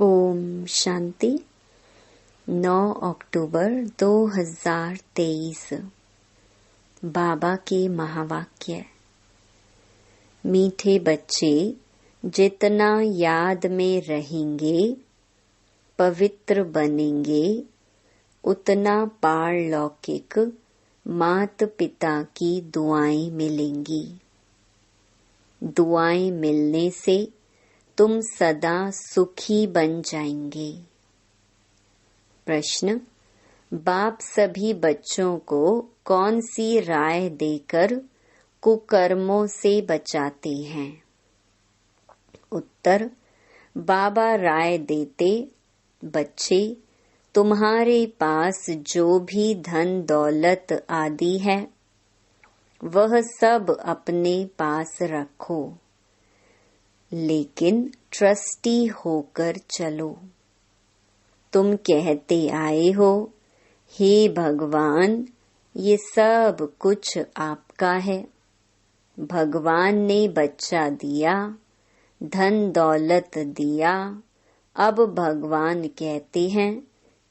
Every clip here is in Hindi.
ओम शांति। 9 अक्टूबर 2023। बाबा के महावाक्य। मीठे बच्चे, जितना याद में रहेंगे, पवित्र बनेंगे, उतना पारलौकिक माता पिता की दुआएं मिलेंगी। दुआएं मिलने से तुम सदा सुखी बन जाएंगे। प्रश्न: बाप सभी बच्चों को कौन सी राय देकर कुकर्मों से बचाते हैं? उत्तर: बाबा राय देते, बच्चे, तुम्हारे पास जो भी धन दौलत आदि है, वह सब अपने पास रखो, लेकिन ट्रस्टी होकर चलो। तुम कहते आए हो, हे भगवान, ये सब कुछ आपका है। भगवान ने बच्चा दिया, धन दौलत दिया। अब भगवान कहते हैं,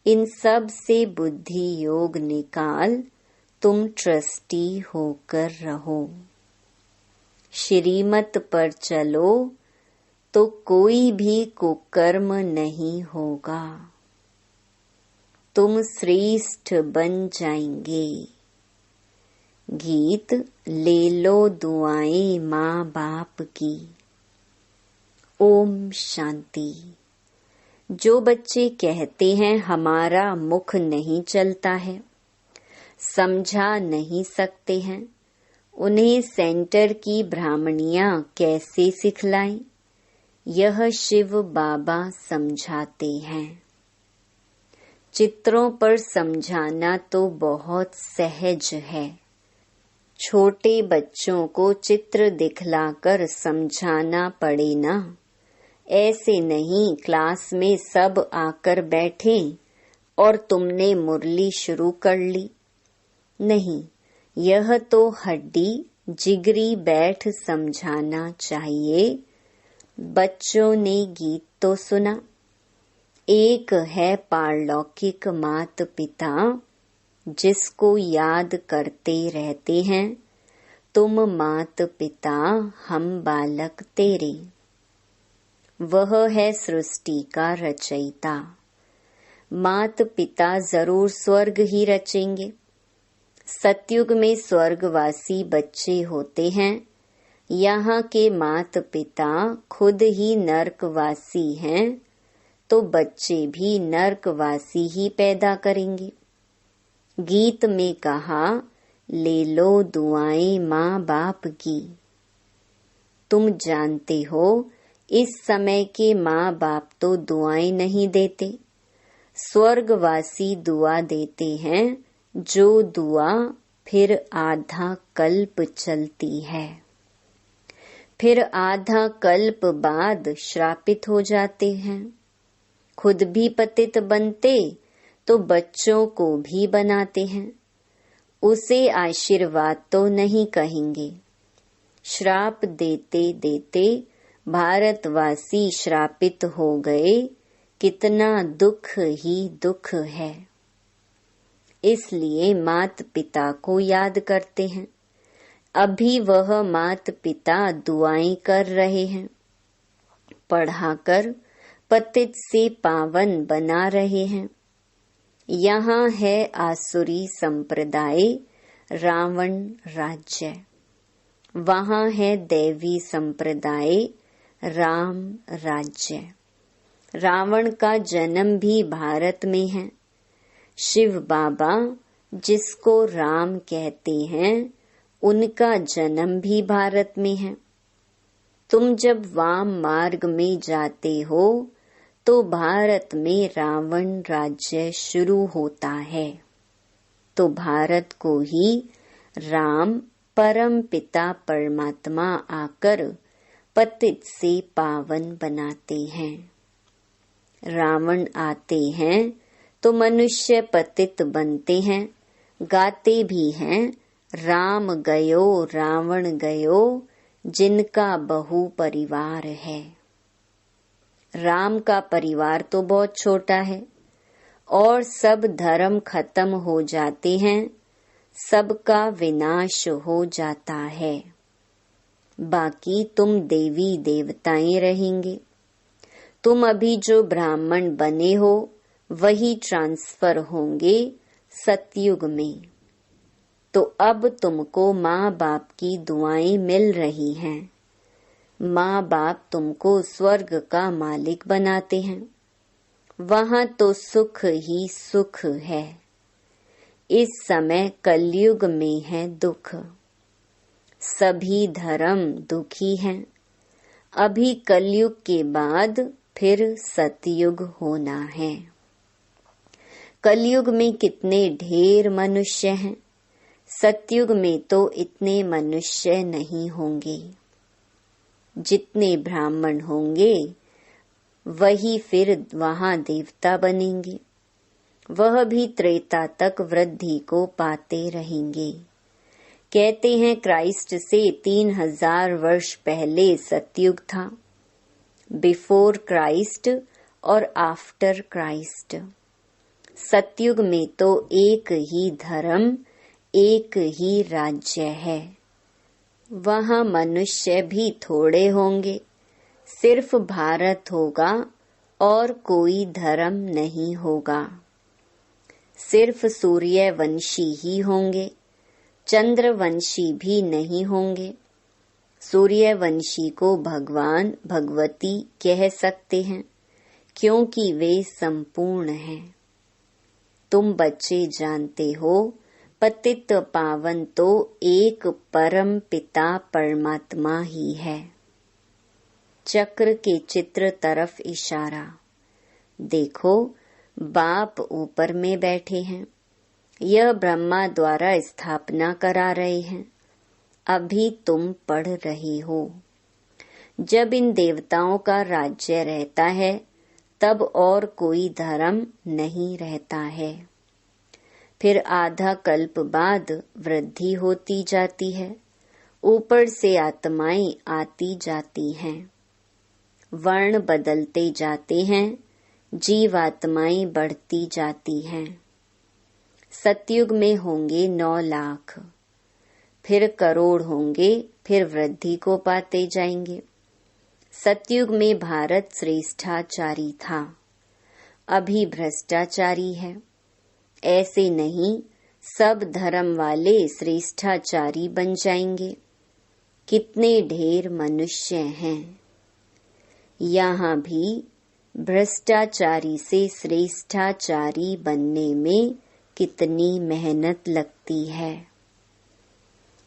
इन सब से बुद्धि योग निकाल, तुम ट्रस्टी होकर रहो। श्रीमत पर चलो तो कोई भी कुकर्म नहीं होगा। तुम श्रेष्ठ बन जाएंगे। गीत ले लो दुआएं माँ बाप की। ओम शांति। जो बच्चे कहते हैं हमारा मुख नहीं चलता है, समझा नहीं सकते हैं, उन्हें सेंटर की ब्राह्मणियां कैसे सिखलाएं? यह शिव बाबा समझाते हैं। चित्रों पर समझाना तो बहुत सहज है। छोटे बच्चों को चित्र दिखलाकर समझाना पड़े ना। ऐसे नहीं क्लास में सब आकर बैठे और तुमने मुरली शुरू कर ली। नहीं, यह तो हड्डी जिगरी बैठ समझाना चाहिए। बच्चों ने गीत तो सुना। एक है पारलौकिक माता पिता, जिसको याद करते रहते हैं, तुम माता पिता, हम बालक तेरे। वह है सृष्टि का रचयिता। माता पिता जरूर स्वर्ग ही रचेंगे। सतयुग में स्वर्गवासी बच्चे होते हैं। यहाँ के माता पिता खुद ही नरकवासी हैं, तो बच्चे भी नरकवासी ही पैदा करेंगे। गीत में कहा, ले लो दुआएं माँ बाप की। तुम जानते हो, इस समय के माँ बाप तो दुआएं नहीं देते। स्वर्गवासी दुआ देते हैं, जो दुआ फिर आधा कल्प चलती है। फिर आधा कल्प बाद श्रापित हो जाते हैं। खुद भी पतित बनते तो बच्चों को भी बनाते हैं। उसे आशीर्वाद तो नहीं कहेंगे। श्राप देते देते भारतवासी श्रापित हो गए। कितना दुख ही दुख है। इसलिए माता पिता को याद करते हैं। अभी वह माता पिता दुआएं कर रहे हैं। पढ़ाकर पतित से पावन बना रहे हैं। यहाँ है आसुरी संप्रदाय, रावण राज्य। वहाँ है दैवी संप्रदाय, राम राज्य। रावण का जन्म भी भारत में है। शिव बाबा, जिसको राम कहते हैं, उनका जन्म भी भारत में है। तुम जब वाम मार्ग में जाते हो तो भारत में रावण राज्य शुरू होता है। तो भारत को ही राम परम पिता परमात्मा आकर पतित से पावन बनाते हैं। रावण आते हैं तो मनुष्य पतित बनते हैं। गाते भी हैं, राम गयो रावण गयो, जिनका बहु परिवार है। राम का परिवार तो बहुत छोटा है और सब धर्म खत्म हो जाते हैं, सबका विनाश हो जाता है। बाकी तुम देवी देवताएं रहेंगे। तुम अभी जो ब्राह्मण बने हो वही ट्रांसफर होंगे सतयुग में। तो अब तुमको माँ बाप की दुआएं मिल रही हैं। माँ बाप तुमको स्वर्ग का मालिक बनाते हैं। वहाँ तो सुख ही सुख है। इस समय कलयुग में है दुख। सभी धर्म दुखी हैं। अभी कलयुग के बाद फिर सतयुग होना है। कलयुग में कितने ढेर मनुष्य हैं। सतयुग में तो इतने मनुष्य नहीं होंगे। जितने ब्राह्मण होंगे वही फिर वहाँ देवता बनेंगे। वह भी त्रेता तक वृद्धि को पाते रहेंगे। कहते हैं क्राइस्ट से 3000 वर्ष पहले सतयुग था। बिफोर क्राइस्ट और आफ्टर क्राइस्ट। सतयुग में तो एक ही धर्म, एक ही राज्य है। वहाँ मनुष्य भी थोड़े होंगे। सिर्फ भारत होगा और कोई धर्म नहीं होगा। सिर्फ सूर्यवंशी ही होंगे, चंद्रवंशी भी नहीं होंगे। सूर्यवंशी को भगवान भगवती कह सकते हैं क्योंकि वे संपूर्ण हैं। तुम बच्चे जानते हो पतित पावन तो एक परम पिता परमात्मा ही है। चक्र के चित्र तरफ इशारा। देखो बाप ऊपर में बैठे हैं। यह ब्रह्मा द्वारा स्थापना करा रहे हैं। अभी तुम पढ़ रहे हो। जब इन देवताओं का राज्य रहता है तब और कोई धर्म नहीं रहता है। फिर आधा कल्प बाद वृद्धि होती जाती है। ऊपर से आत्माएं आती जाती हैं। वर्ण बदलते जाते हैं। जीवात्माएं बढ़ती जाती हैं। सतयुग में होंगे 9 लाख, फिर करोड़ होंगे, फिर वृद्धि को पाते जाएंगे। सतयुग में भारत श्रेष्ठाचारी था, अभी भ्रष्टाचारी है। ऐसे नहीं, सब धर्म वाले श्रेष्ठाचारी बन जाएंगे। कितने ढेर मनुष्य हैं। यहाँ भी भ्रष्टाचारी से श्रेष्ठाचारी बनने में कितनी मेहनत लगती है।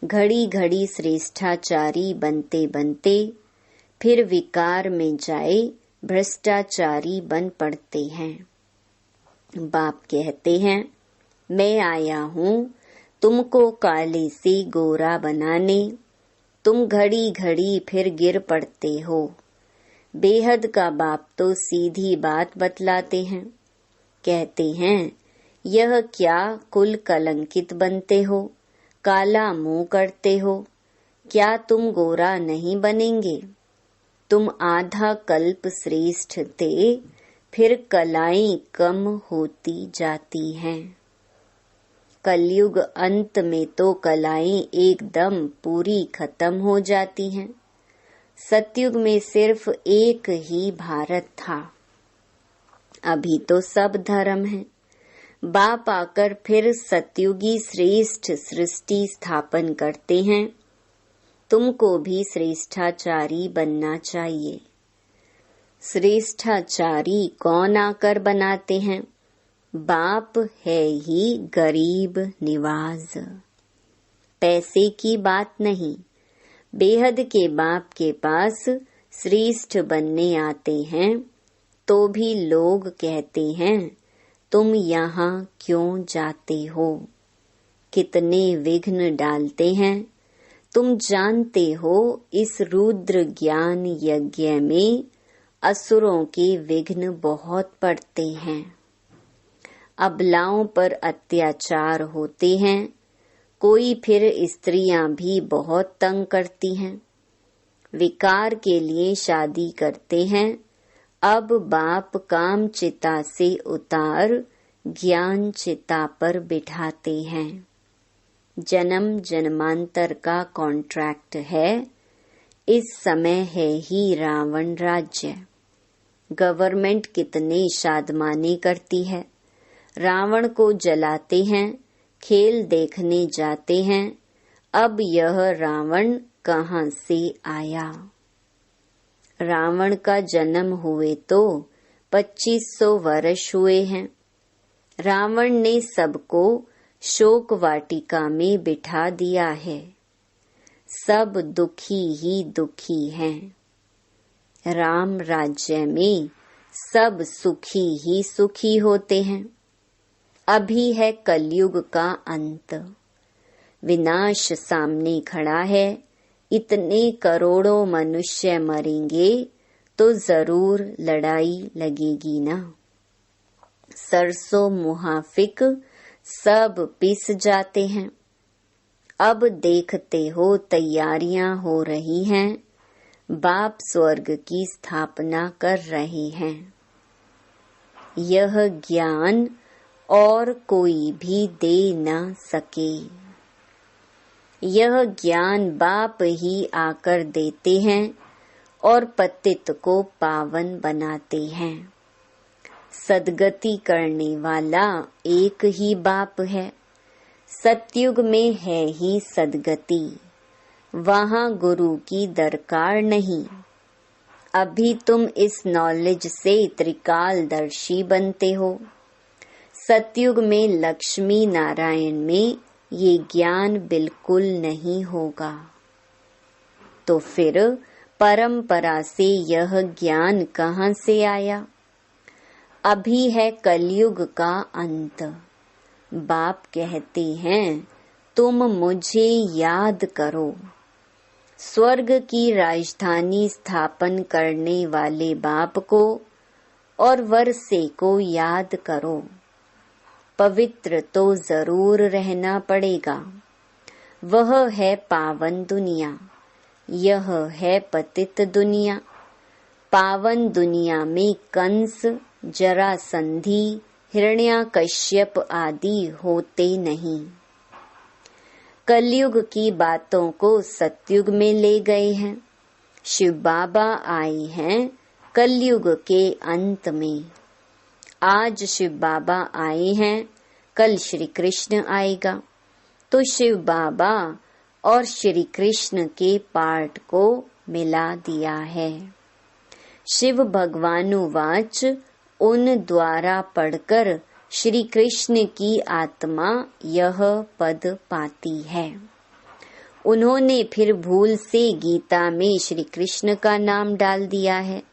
घड़ी घड़ी श्रेष्ठाचारी बनते बनते फिर विकार में जाए भ्रष्टाचारी बन पड़ते हैं। बाप कहते हैं, मैं आया हूँ तुमको काले से गोरा बनाने। तुम घड़ी घड़ी फिर गिर पड़ते हो। बेहद का बाप तो सीधी बात बतलाते हैं। कहते हैं, यह क्या कुल कलंकित बनते हो, काला मुंह करते हो। क्या तुम गोरा नहीं बनेंगे? तुम आधा कल्प श्रेष्ठ थे, फिर कलाएं कम होती जाती हैं। कलयुग अंत में तो कलाएं एकदम पूरी खत्म हो जाती हैं। सतयुग में सिर्फ एक ही भारत था। अभी तो सब धर्म है। बाप आकर फिर सतयुगी श्रेष्ठ सृष्टि स्थापन करते हैं। तुमको भी श्रेष्ठाचारी बनना चाहिए। श्रेष्ठाचारी कौन आकर बनाते हैं? बाप है ही गरीब निवाज। पैसे की बात नहीं। बेहद के बाप के पास श्रेष्ठ बनने आते हैं तो भी लोग कहते हैं, तुम यहाँ क्यों जाते हो? कितने विघ्न डालते हैं। तुम जानते हो इस रुद्र ज्ञान यज्ञ में असुरों के विघ्न बहुत पड़ते हैं। अबलाओं पर अत्याचार होते हैं। कोई फिर स्त्रियां भी बहुत तंग करती हैं। विकार के लिए शादी करते हैं अब बाप काम चिता से उतार ज्ञान चिता पर बिठाते हैं। जन्म जन्मांतर का कॉन्ट्रैक्ट है। इस समय है ही रावण राज्य। गवर्नमेंट कितने शादमानी करती है। रावण को जलाते हैं, खेल देखने जाते हैं। अब यह रावण कहाँ से आया? रावण का जन्म हुए तो 2500 वर्ष हुए हैं। रावण ने सबको शोक वाटिका में बिठा दिया है। सब दुखी ही दुखी हैं। राम राज्य में सब सुखी ही सुखी होते हैं। अभी है कलयुग का अंत। विनाश सामने खड़ा है। इतने करोड़ों मनुष्य मरेंगे तो जरूर लड़ाई लगेगी ना। सरसों मुहाफिक सब पिस जाते हैं। अब देखते हो तैयारियां हो रही हैं। बाप स्वर्ग की स्थापना कर रहे हैं। यह ज्ञान और कोई भी दे न सके। यह ज्ञान बाप ही आकर देते हैं और पतित को पावन बनाते हैं। सद्गति करने वाला एक ही बाप है। सतयुग में है ही सद्गति। वहाँ गुरु की दरकार नहीं। अभी तुम इस नॉलेज से त्रिकालदर्शी बनते हो। सतयुग में लक्ष्मी नारायण में ये ज्ञान बिल्कुल नहीं होगा। तो फिर परंपरा से यह ज्ञान कहाँ से आया? अभी है कलयुग का अंत। बाप कहते हैं तुम मुझे याद करो। स्वर्ग की राजधानी स्थापन करने वाले बाप को और वर्षे को याद करो। पवित्र तो जरूर रहना पड़ेगा। वह है पावन दुनिया। यह है पतित दुनिया। पावन दुनिया में कंस, जरासंधि, हिरण्याकश्यप आदि होते नहीं। कलयुग की बातों को सतयुग में ले गए हैं। शिव बाबा आए हैं कलयुग के अंत में। आज शिव बाबा आए हैं, कल श्री कृष्ण आएगा। तो शिव बाबा और श्री कृष्ण के पार्ट को मिला दिया है। शिव भगवानुवाच उन द्वारा पढ़कर श्री कृष्ण की आत्मा यह पद पाती है। उन्होंने फिर भूल से गीता में श्री कृष्ण का नाम डाल दिया है।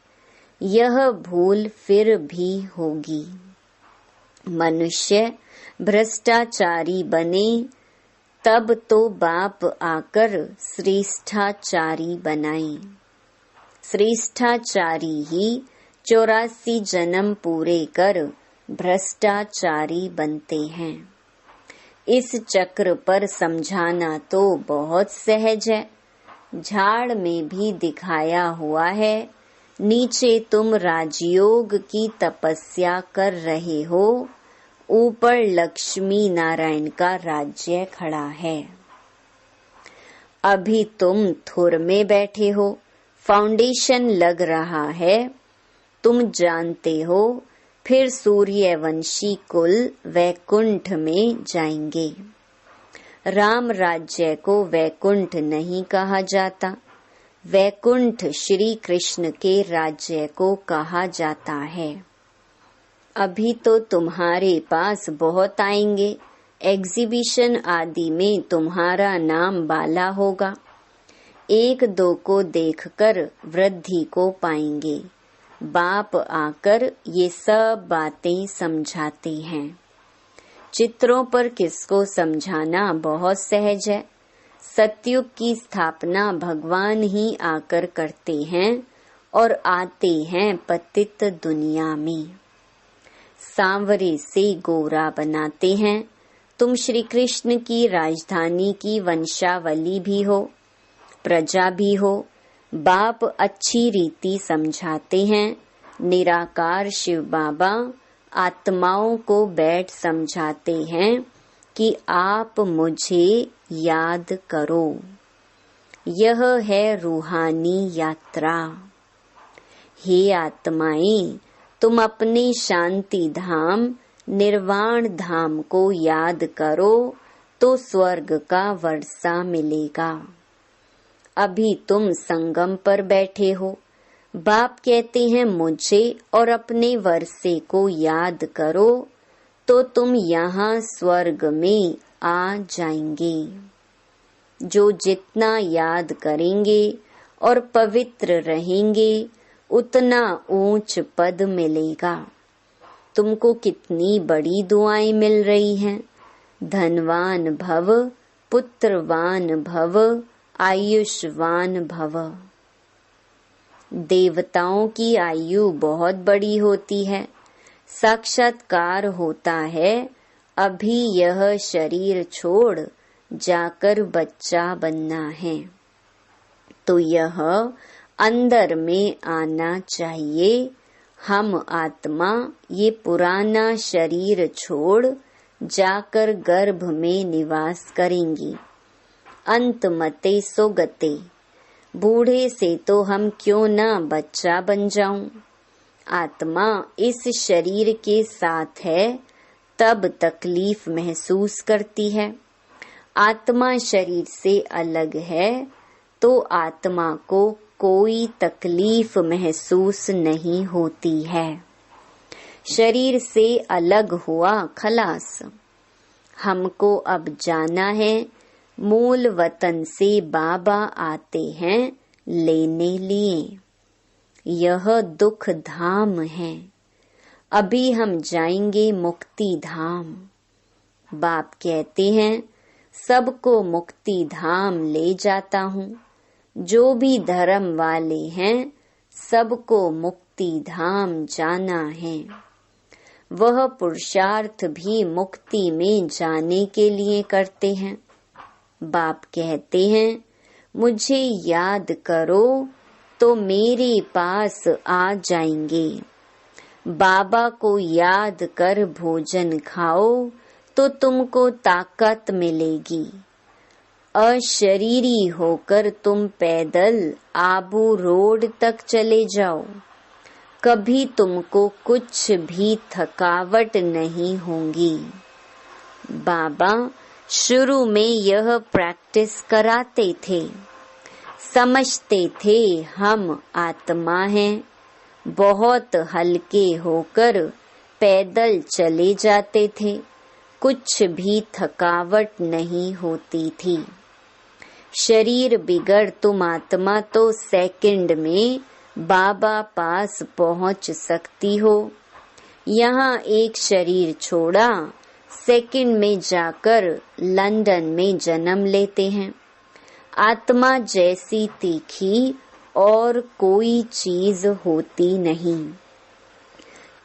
यह भूल फिर भी होगी। मनुष्य भ्रष्टाचारी बने तब तो बाप आकर श्रेष्ठाचारी बनाए। श्रेष्ठाचारी ही 84 जन्म पूरे कर भ्रष्टाचारी बनते हैं। इस चक्र पर समझाना तो बहुत सहज है। झाड़ में भी दिखाया हुआ है। नीचे तुम राजयोग की तपस्या कर रहे हो, ऊपर लक्ष्मी नारायण का राज्य खड़ा है। अभी तुम थुर में बैठे हो, फाउंडेशन लग रहा है। तुम जानते हो फिर सूर्यवंशी कुल वैकुंठ में जाएंगे। राम राज्य को वैकुंठ नहीं कहा जाता। वैकुंठ श्री कृष्ण के राज्य को कहा जाता है। अभी तो तुम्हारे पास बहुत आएंगे। एग्जीबिशन आदि में तुम्हारा नाम बाला होगा। एक दो को देखकर वृद्धि को पाएंगे। बाप आकर ये सब बातें समझाते हैं। चित्रों पर किसको समझाना बहुत सहज है। सतयुग की स्थापना भगवान ही आकर करते हैं और आते हैं पतित दुनिया में। सांवरे से गोरा बनाते हैं। तुम श्री कृष्ण की राजधानी की वंशावली भी हो, प्रजा भी हो। बाप अच्छी रीति समझाते हैं, निराकार शिव बाबा आत्माओं को बैठ समझाते हैं कि आप मुझे याद करो। यह है रूहानी यात्रा। हे आत्माएं, तुम अपने शांति धाम निर्वाण धाम को याद करो तो स्वर्ग का वर्षा मिलेगा। अभी तुम संगम पर बैठे हो। बाप कहते हैं मुझे और अपने वर्षे को याद करो तो तुम यहाँ स्वर्ग में आ जाएंगे। जो जितना याद करेंगे और पवित्र रहेंगे उतना ऊंच पद मिलेगा। तुमको कितनी बड़ी दुआएं मिल रही हैं। धनवान भव, पुत्रवान भव, आयुष्वान भव। देवताओं की आयु बहुत बड़ी होती है। साक्षात्कार होता है अभी यह शरीर छोड़ जाकर बच्चा बनना है, तो यह अंदर में आना चाहिए। हम आत्मा ये पुराना शरीर छोड़ जाकर गर्भ में निवास करेंगी। अंत मते सो गते। बूढ़े से तो हम क्यों ना बच्चा बन जाऊं। आत्मा इस शरीर के साथ है तब तकलीफ महसूस करती है। आत्मा शरीर से अलग है तो आत्मा को कोई तकलीफ महसूस नहीं होती है। शरीर से अलग हुआ खलास। हमको अब जाना है। मूल वतन से बाबा आते हैं लेने लिए। यह दुख धाम है। अभी हम जाएंगे मुक्ति धाम। बाप कहते हैं सबको मुक्ति धाम ले जाता हूँ। जो भी धर्म वाले हैं सबको मुक्ति धाम जाना है। वह पुरुषार्थ भी मुक्ति में जाने के लिए करते हैं। बाप कहते हैं मुझे याद करो तो मेरे पास आ जाएंगे। बाबा को याद कर भोजन खाओ तो तुमको ताकत मिलेगी। अशरीरी होकर तुम पैदल आबू रोड तक चले जाओ, कभी तुमको कुछ भी थकावट नहीं होगी। बाबा शुरू में यह प्रैक्टिस कराते थे। समझते थे हम आत्मा हैं। बहुत हल्के होकर पैदल चले जाते थे। कुछ भी थकावट नहीं होती थी। शरीर बिगड़ तुम आत्मा तो सेकंड में बाबा पास पहुंच सकती हो। यहाँ एक शरीर छोड़ा, सेकंड में जाकर लंदन में जन्म लेते हैं। आत्मा जैसी तीखी और कोई चीज होती नहीं।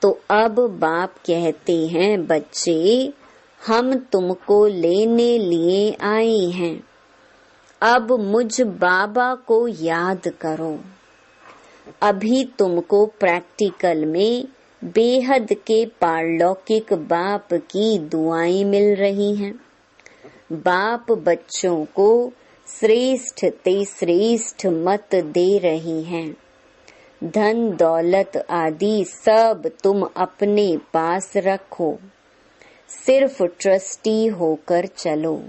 तो अब बाप कहते हैं बच्चे हम तुमको लेने लिए आए हैं। अब मुझ बाबा को याद करो। अभी तुमको प्रैक्टिकल में बेहद के पारलौकिक बाप की दुआएं मिल रही हैं। बाप बच्चों को श्रेष्ठ ते श्रेष्ठ मत दे रही हैं। धन दौलत आदि सब तुम अपने पास रखो। सिर्फ ट्रस्टी होकर चलो।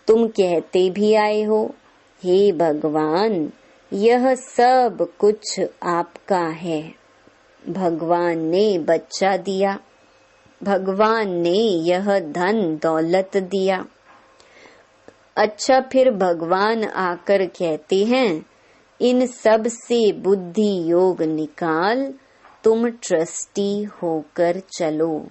तुम कहते भी आए हो हे भगवान यह सब कुछ आपका है। भगवान ने बच्चा दिया। भगवान ने यह धन दौलत दिया। अच्छा फिर भगवान आकर कहते हैं इन सब से बुद्धि योग निकाल, तुम ट्रस्टी होकर चलो।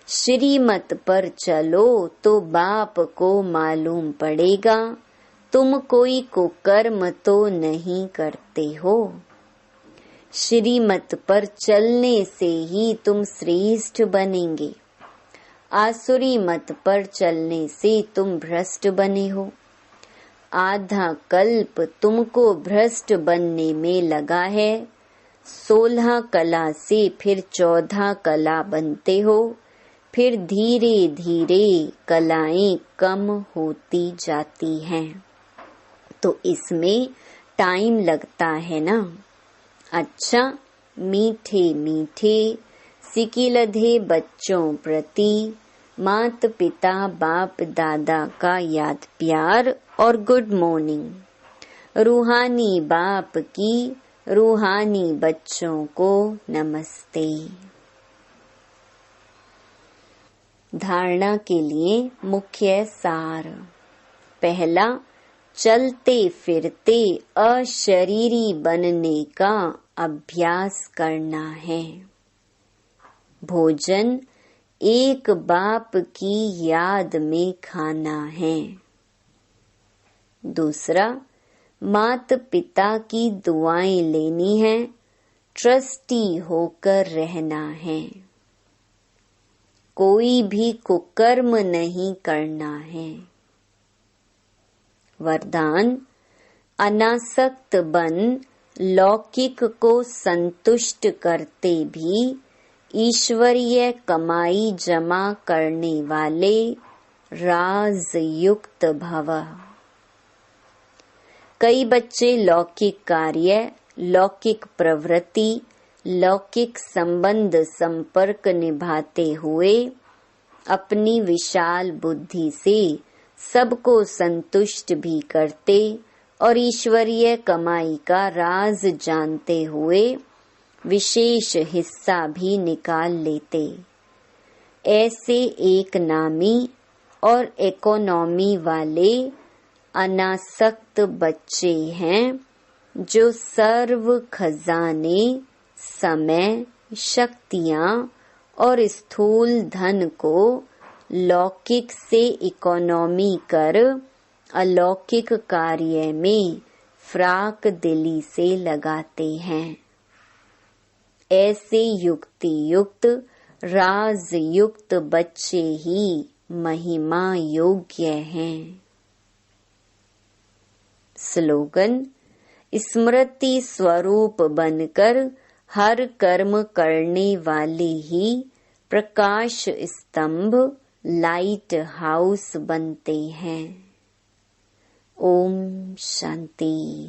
श्रीमत पर चलो तो बाप को मालूम पड़ेगा तुम कोई कुकर्म तो नहीं करते हो। श्रीमत पर चलने से ही तुम श्रेष्ठ बनेंगे। आसुरी मत पर चलने से तुम भ्रष्ट बने हो। आधा कल्प तुमको भ्रष्ट बनने में लगा है 16 कला से फिर 14 कला बनते हो, फिर धीरे धीरे कलाएं कम होती जाती हैं। तो इसमें टाइम लगता है ना। अच्छा, मीठे मीठे सिकिलधे बच्चों प्रति माता पिता बाप दादा का याद प्यार और गुड मॉर्निंग। रूहानी बाप की रूहानी बच्चों को नमस्ते। धारणा के लिए मुख्य सार। पहला, चलते फिरते अशरीरी बनने का अभ्यास करना है। भोजन एक बाप की याद में खाना है। दूसरा, माता पिता की दुआएं लेनी है, ट्रस्टी होकर रहना है। कोई भी कुकर्म नहीं करना है। वरदान, अनासक्त बन लौकिक को संतुष्ट करते भी ईश्वरीय कमाई जमा करने वाले राज युक्त भव। कई बच्चे लौकिक कार्य, लौकिक प्रवृत्ति, लौकिक संबंध संपर्क निभाते हुए अपनी विशाल बुद्धि से सबको संतुष्ट भी करते और ईश्वरीय कमाई का राज जानते हुए विशेष हिस्सा भी निकाल लेते। ऐसे एक नामी और इकोनॉमी वाले अनासक्त बच्चे हैं जो सर्व खजाने, समय, शक्तियां और स्थूल धन को लौकिक से इकोनॉमी कर अलौकिक कार्य में फ्राक दिली से लगाते हैं। ऐसे युक्ति युक्त राज युक्त बच्चे ही महिमा योग्य हैं। स्लोगन, स्मृति स्वरूप बनकर हर कर्म करने वाले ही प्रकाश स्तंभ लाइट हाउस बनते हैं। ओम शांति।